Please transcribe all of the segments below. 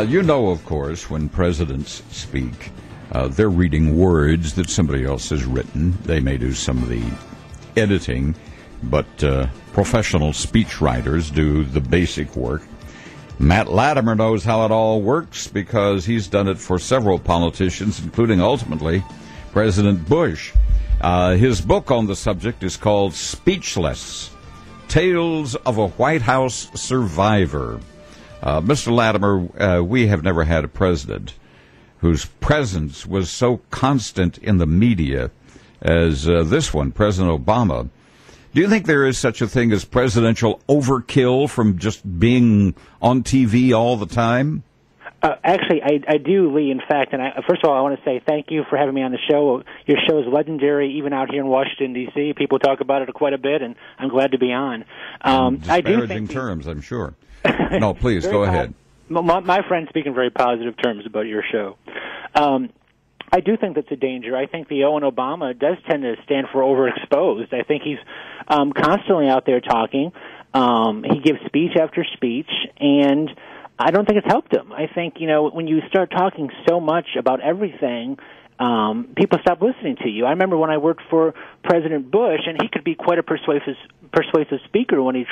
You know, of course, when presidents speak, they're reading words that somebody else has written. They may do some of the editing, but professional speechwriters do the basic work. Matt Latimer knows how it all works because he's done it for several politicians, including ultimately President Bush. His book on the subject is called Speechless: Tales of a White House Survivor. Mr. Latimer, we have never had a president whose presence was so constant in the media as this one, President Obama. Do you think there is such a thing as presidential overkill from just being on TV all the time? Actually, I do, Lee, in fact. And first of all, I want to say thank you for having me on the show. Your show is legendary, even out here in Washington, D.C. People talk about it quite a bit, and I'm glad to be on. I do think terms, I'm sure. No, please, go ahead. My friends speak in very positive terms about your show. I do think that's a danger. I think the O in Obama does tend to stand for overexposed. I think he's constantly out there talking. He gives speech after speech, and I don't think it's helped him. I think, when you start talking so much about everything, people stop listening to you. I remember when I worked for President Bush, and he could be quite a persuasive speaker when he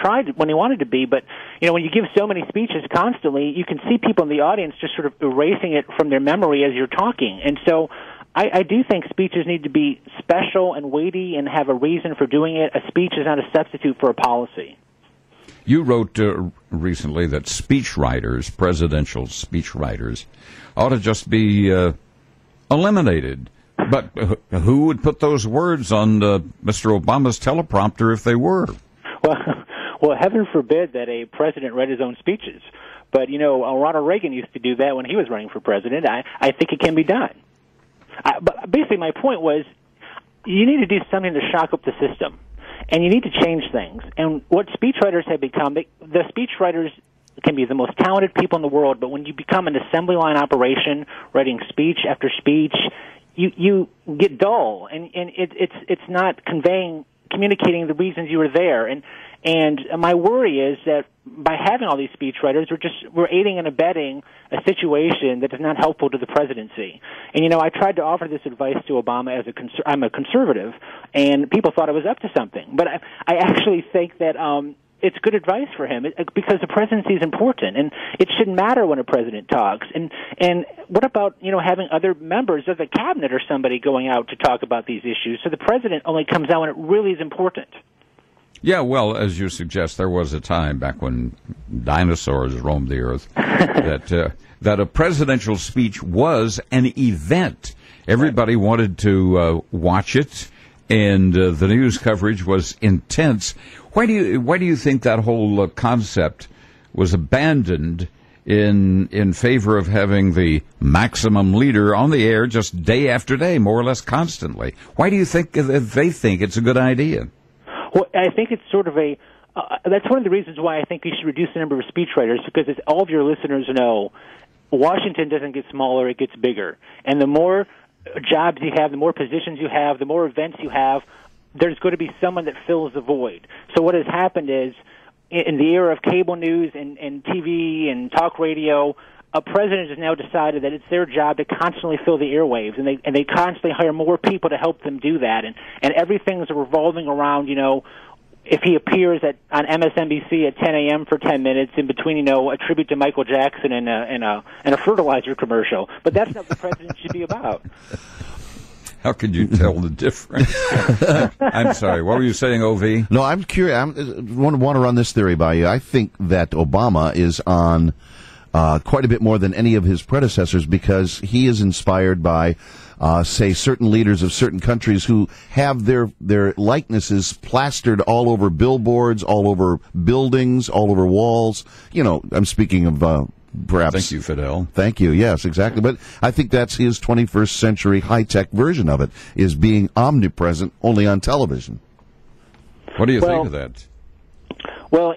wanted to be, but when you give so many speeches constantly, you can see people in the audience just sort of erasing it from their memory as you're talking. And so I do think speeches need to be special and weighty and have a reason for doing it. A speech is not a substitute for a policy. You wrote recently that speechwriters, presidential speechwriters, ought to just be eliminated. But who would put those words on Mr. Obama's teleprompter if they were? Well, heaven forbid that a president read his own speeches. But, Ronald Reagan used to do that when he was running for president. I think it can be done. But basically, my point was, you need to do something to shock up the system, and you need to change things. And what speechwriters have become, the speechwriters can be the most talented people in the world, but when you become an assembly line operation, writing speech after speech, you get dull, and it's not communicating the reasons you were there. And my worry is that by having all these speechwriters, we're aiding and abetting a situation that is not helpful to the presidency. And I tried to offer this advice to Obama as I'm a conservative, and people thought I was up to something. But I actually think that it's good advice for him because the presidency is important, and it shouldn't matter when a president talks. And what about having other members of the cabinet or somebody going out to talk about these issues, so the president only comes out when it really is important? Yeah, well, as you suggest, there was a time back when dinosaurs roamed the earth that a presidential speech was an event. Everybody wanted to watch it, and the news coverage was intense. Why do you think that whole concept was abandoned in favor of having the maximum leader on the air just day after day, more or less constantly? Why do you think they think it's a good idea? Well, I think it's sort of that's one of the reasons why I think you should reduce the number of speechwriters, because as all of your listeners know, Washington doesn't get smaller, it gets bigger. And the more jobs you have, the more positions you have, the more events you have, there's going to be someone that fills the void. So what has happened is, in the era of cable news and TV and talk radio, a president has now decided that it's their job to constantly fill the airwaves, and they constantly hire more people to help them do that. And everything's revolving around, if he appears on MSNBC at 10 a.m. for 10 minutes, in between, a tribute to Michael Jackson and a fertilizer commercial. But that's not what the president should be about. How could you tell the difference? I'm sorry. What were you saying, O.V.? No, I'm curious. I want to run this theory by you. I think that Obama is on quite a bit more than any of his predecessors because he is inspired by, say, certain leaders of certain countries who have their likenesses plastered all over billboards, all over buildings, all over walls. I'm speaking of perhaps. Thank you, Fidel. Thank you. Yes, exactly. But I think that's his 21st century high-tech version of it, is being omnipresent only on television. What do you think of that? Well,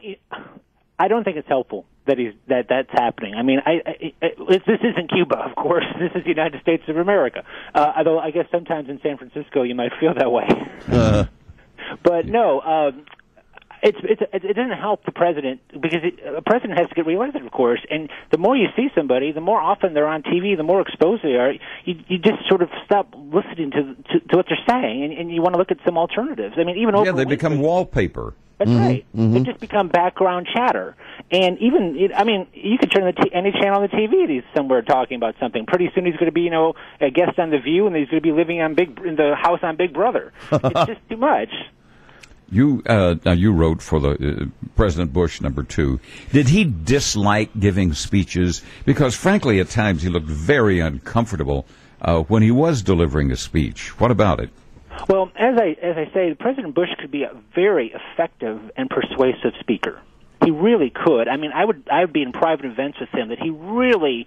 I don't think it's helpful that's happening. I mean, this isn't Cuba, of course. This is the United States of America. Although I guess sometimes in San Francisco you might feel that way. But no, It doesn't help the president because a president has to get reelected, of course. And the more you see somebody, the more often they're on TV, the more exposed they are. You just sort of stop listening to what they're saying, and you want to look at some alternatives. I mean, even they become wallpaper. That's right. They just become background chatter. And even, you could turn any channel on the TV and he's somewhere talking about something. Pretty soon he's going to be, a guest on The View, and he's going to be living in the house on Big Brother. It's just too much. You wrote for the President Bush #2. Did he dislike giving speeches? Because frankly, at times he looked very uncomfortable when he was delivering a speech. What about it? Well, as I say, President Bush could be a very effective and persuasive speaker. He really could. I mean, I would be in private events with him that he really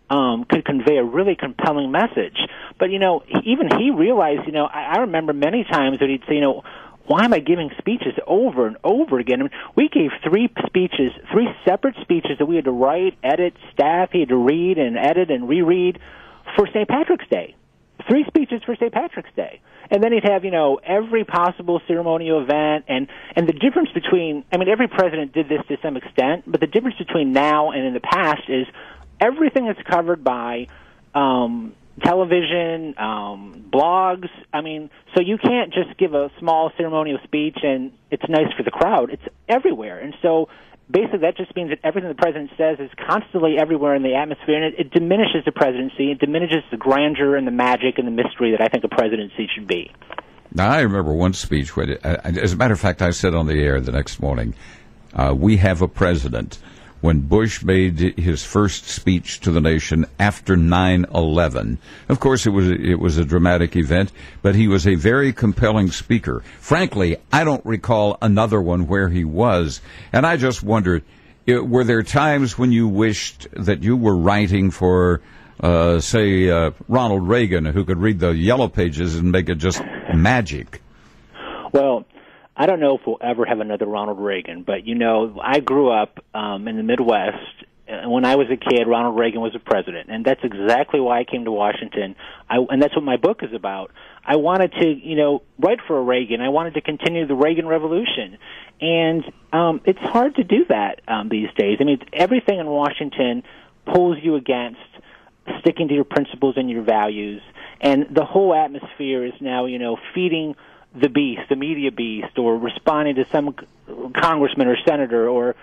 could convey a really compelling message. But even he realized. I remember many times that he'd say, why am I giving speeches over and over again? I mean, we gave three separate speeches that we had to write, edit, staff. He had to read and edit and reread for St. Patrick's Day. 3 speeches for St. Patrick's Day. And then he'd have, every possible ceremonial event. And the difference between, every president did this to some extent, but the difference between now and in the past is everything is covered by television, blogs. So you can't just give a small ceremonial speech and it's nice for the crowd. It's everywhere. And so basically that just means that everything the president says is constantly everywhere in the atmosphere, and it diminishes the presidency. It diminishes the grandeur and the magic and the mystery that I think a presidency should be. Now, I remember one speech where, as a matter of fact, I said on the air the next morning, we have a president. When Bush made his first speech to the nation after 9/11, of course it was a dramatic event, but he was a very compelling speaker. Frankly, I don't recall another one where he was, and I just wondered, were there times when you wished that you were writing for, Ronald Reagan, who could read the yellow pages and make it just magic? Well, I don't know if we'll ever have another Ronald Reagan, but, I grew up in the Midwest. When I was a kid, Ronald Reagan was the president, and that's exactly why I came to Washington, and that's what my book is about. I wanted to, write for a Reagan. I wanted to continue the Reagan Revolution, and it's hard to do that these days. Everything in Washington pulls you against sticking to your principles and your values, and the whole atmosphere is now, feeding the beast, the media beast, or responding to some congressman or senator, or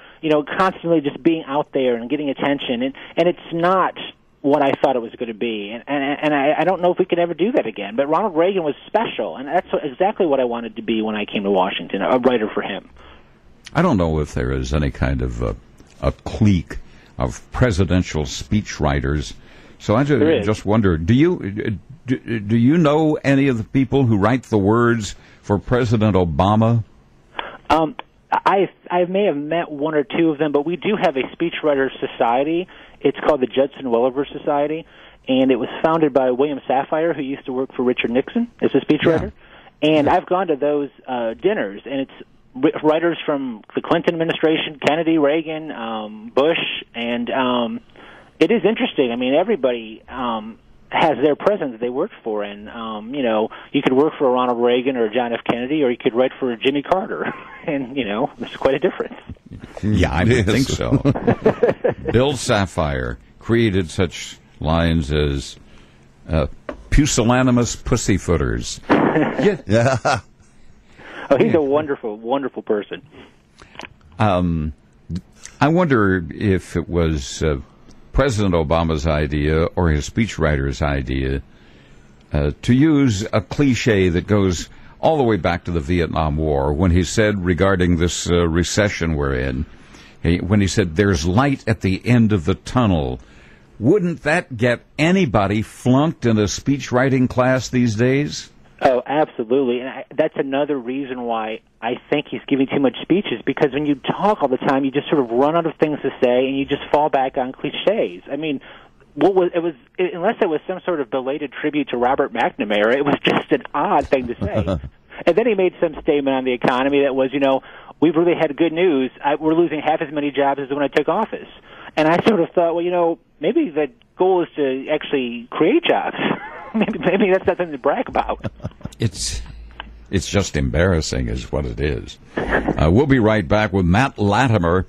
constantly just being out there and getting attention, and it's not what I thought it was going to be, and I don't know if we could ever do that again. But Ronald Reagan was special, and that's exactly what I wanted to be when I came to Washington, a writer for him. I don't know if there is any kind of a clique of presidential speechwriters, so I just wonder, do you know any of the people who write the words for President Obama? I may have met one or two of them, but we do have a speechwriter society. It's called the Judson Welliver Society, and it was founded by William Safire, who used to work for Richard Nixon as a speechwriter. Yeah. And I've gone to those dinners, and it's writers from the Clinton administration, Kennedy, Reagan, Bush, and it is interesting. Everybody has their president that they worked for, and you could work for a Ronald Reagan or John F. Kennedy, or you could write for Jimmy Carter, and there's quite a difference. Yeah, I would think so. Bill Safire created such lines as pusillanimous pussyfooters. Yeah. Oh, he's a wonderful, wonderful person. I wonder if it was President Obama's idea or his speechwriter's idea to use a cliche that goes all the way back to the Vietnam War, when he said regarding this recession we're in, when he said there's light at the end of the tunnel. Wouldn't that get anybody flunked in a speechwriting class these days? Oh, absolutely. And that's another reason why I think he's giving too much speeches, because when you talk all the time, you just sort of run out of things to say, and you just fall back on cliches. Unless it was some sort of belated tribute to Robert McNamara, it was just an odd thing to say. And then he made some statement on the economy that was, we've really had good news. We're losing half as many jobs as when I took office. And I sort of thought, maybe the goal is to actually create jobs. Maybe that's not something to brag about. It's It's just embarrassing is what it is. We'll be right back with Matt Latimer